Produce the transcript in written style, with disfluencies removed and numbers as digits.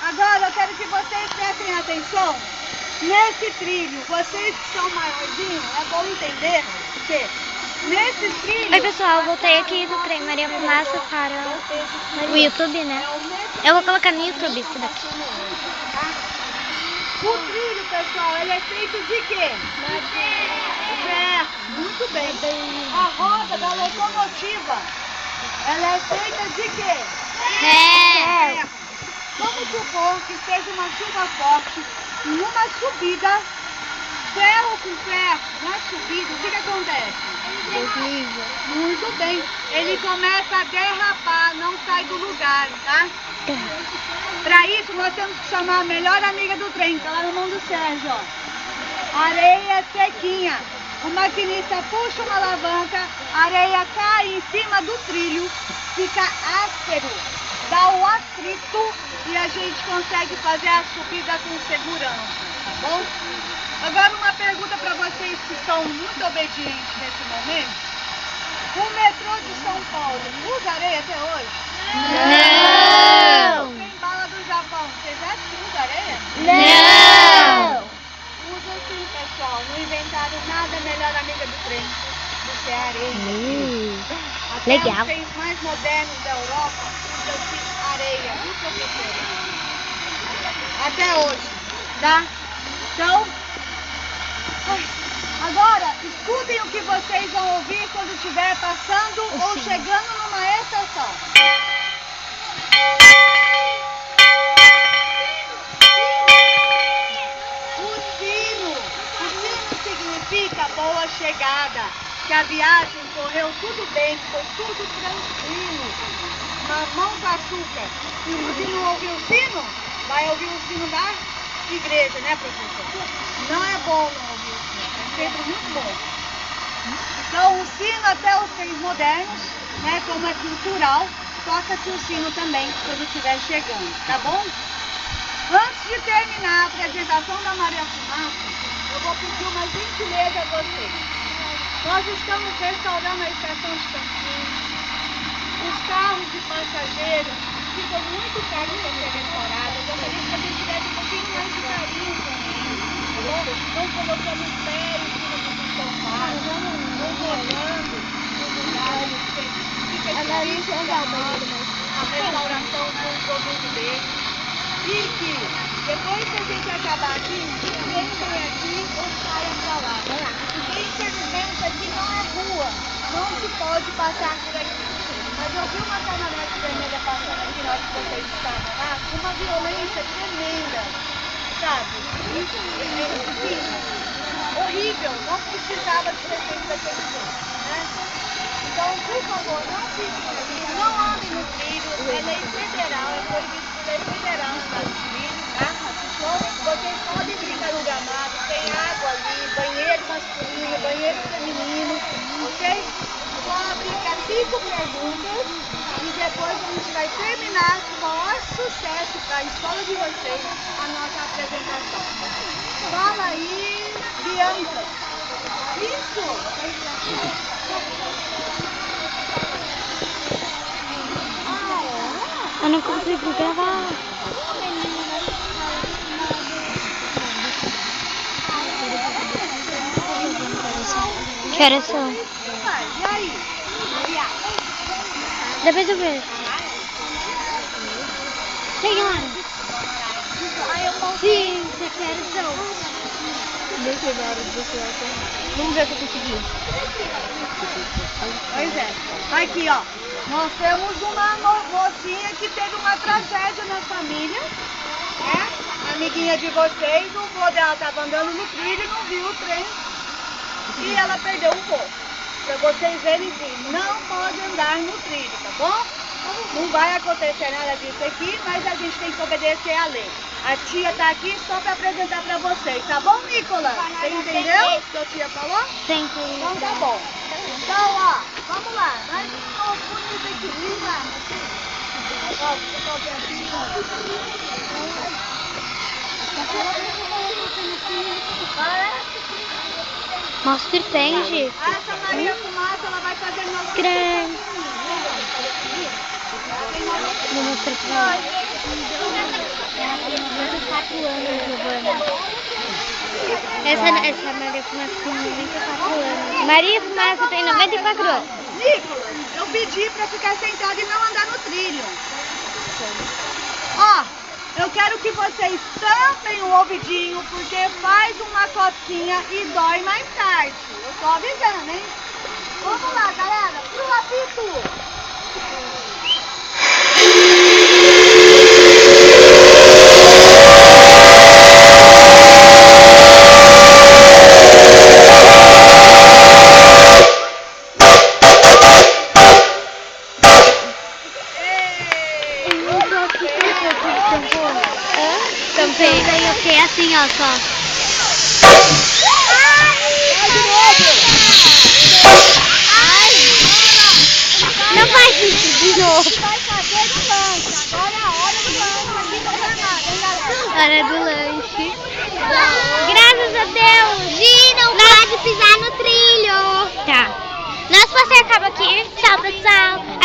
Agora eu quero que vocês prestem atenção nesse trilho. Vocês que são maiorzinhos, é bom entender que nesse trilho... Oi pessoal, voltei aqui do trem Maria Fumaça para o YouTube, né? Eu vou colocar no YouTube isso daqui. O trilho, pessoal, ele é feito de quê? Ferro. Muito bem. A roda da locomotiva, ela é feita de quê? Ferro. Vamos supor que seja uma chuva forte, numa subida, ferro com ferro, na subida, o que acontece? Muito bem. Ele começa a derrapar, não sai do lugar, tá? Para isso, nós temos que chamar a melhor amiga do trem, tá lá no mão do Sérgio, ó. Areia sequinha. O maquinista puxa uma alavanca, a areia cai em cima do trilho, fica áspero, dá o atrito e a gente consegue fazer a subida com segurança, tá bom? Agora uma pergunta para vocês que são muito obedientes nesse momento. O metrô de São Paulo usa areia até hoje? Não! O trem bala do Japão, vocês acham que usa areia? Não! Usa sim, pessoal. Não inventaram nada melhor amiga do trem do que a areia. Até Legal. os trens mais modernos da Europa usam areia, viu, professora? Até hoje, tá? Então, agora, escutem o que vocês vão ouvir quando estiver passando ou chegando numa estação. O sino significa boa chegada, que a viagem correu tudo bem, foi tudo tranquilo, mamão com açúcar. Se você não ouviu o sino, vai ouvir o sino da igreja, né, professor? Não é bom não ouvir o sino, é sempre muito bom. Então o sino até os trens modernos, né, como é cultural, toca-se o sino também quando estiver chegando, tá bom? Antes de terminar a apresentação da Maria Fumaça, eu vou pedir uma gentileza a vocês. Nós estamos restaurando a estação de Campinas. Os carros de passageiros ficam muito caros para ser restaurados. Eu gostaria que a gente tivesse um pouquinho mais de carinho com eles. Não colocando os pés em cima do sofá, não molhando os lugares. Fica difícil a restauração com o produto deles. E que depois que a gente acabar aqui, ninguém vem aqui ou saia pra lá. Porque infelizmente aqui não é rua, não se pode passar por aqui. Mas eu vi uma caminhonete vermelha passando aqui na hora que vocês estavam lá, com uma violência tremenda, sabe? Isso é horrível, não precisava de ser feito daquele jeito, né? Então, por favor, não fiquem aqui, não andem no trilho, é lei federal, é proibido por lei federal andar no trilho, tá? Vocês podem brincar no gramado, tem água ali, banheiro masculino, banheiro feminino, ok? Só brincar 5 perguntas e depois a gente vai terminar com o maior sucesso para a escola de vocês a nossa apresentação. Fala aí, Bianca. Isso! Eu não consigo gravar. Que horas são? E aí? Depois eu vejo. Tem hora? Sim, você quer são. Deixa eu ver do céu. Vamos ver se eu consegui. Pois é. Aqui, ó. Nós temos uma mocinha que teve uma tragédia na família, né? A amiguinha de vocês, o vô dela estava andando no trilho e não viu o trem. E ela perdeu o voo. Para vocês verem que não pode andar no trilho, tá bom? Não vai acontecer nada disso aqui, mas a gente tem que obedecer à lei. A tia tá aqui só para apresentar para vocês, tá bom, Nicolas? Você entendeu o que a tia falou? Sim. Então tá bom. Então, ó, vamos lá. Vai no equilíbrio lá. Ó, Mostra, entende? essa Maria Fumaça, ela vai fazer nosso... Grande. Vou mostrar pra ela. anos, Giovana. Essa Maria Fumaça tem 94 anos. Maria Fumaça tem 94 anos. Nicolas, eu pedi pra ficar sentado e não andar no trilho. Ó, eu quero que vocês tampem o ouvidinho, porque faz uma cocinha e dói mais tarde. Eu tô avisando, hein? Vamos lá, galera, pro apito! Tampei. Daí eu fiquei assim, ó, só. Não faz isso de novo. Vai fazer do lanche. Agora é a hora do lanche aqui no Gramado, hein, galera? Hora do lanche. Graças a Deus. Gi, não pode pisar no trilho. Tá. Nosso passeio acaba aqui. Tchau, pessoal.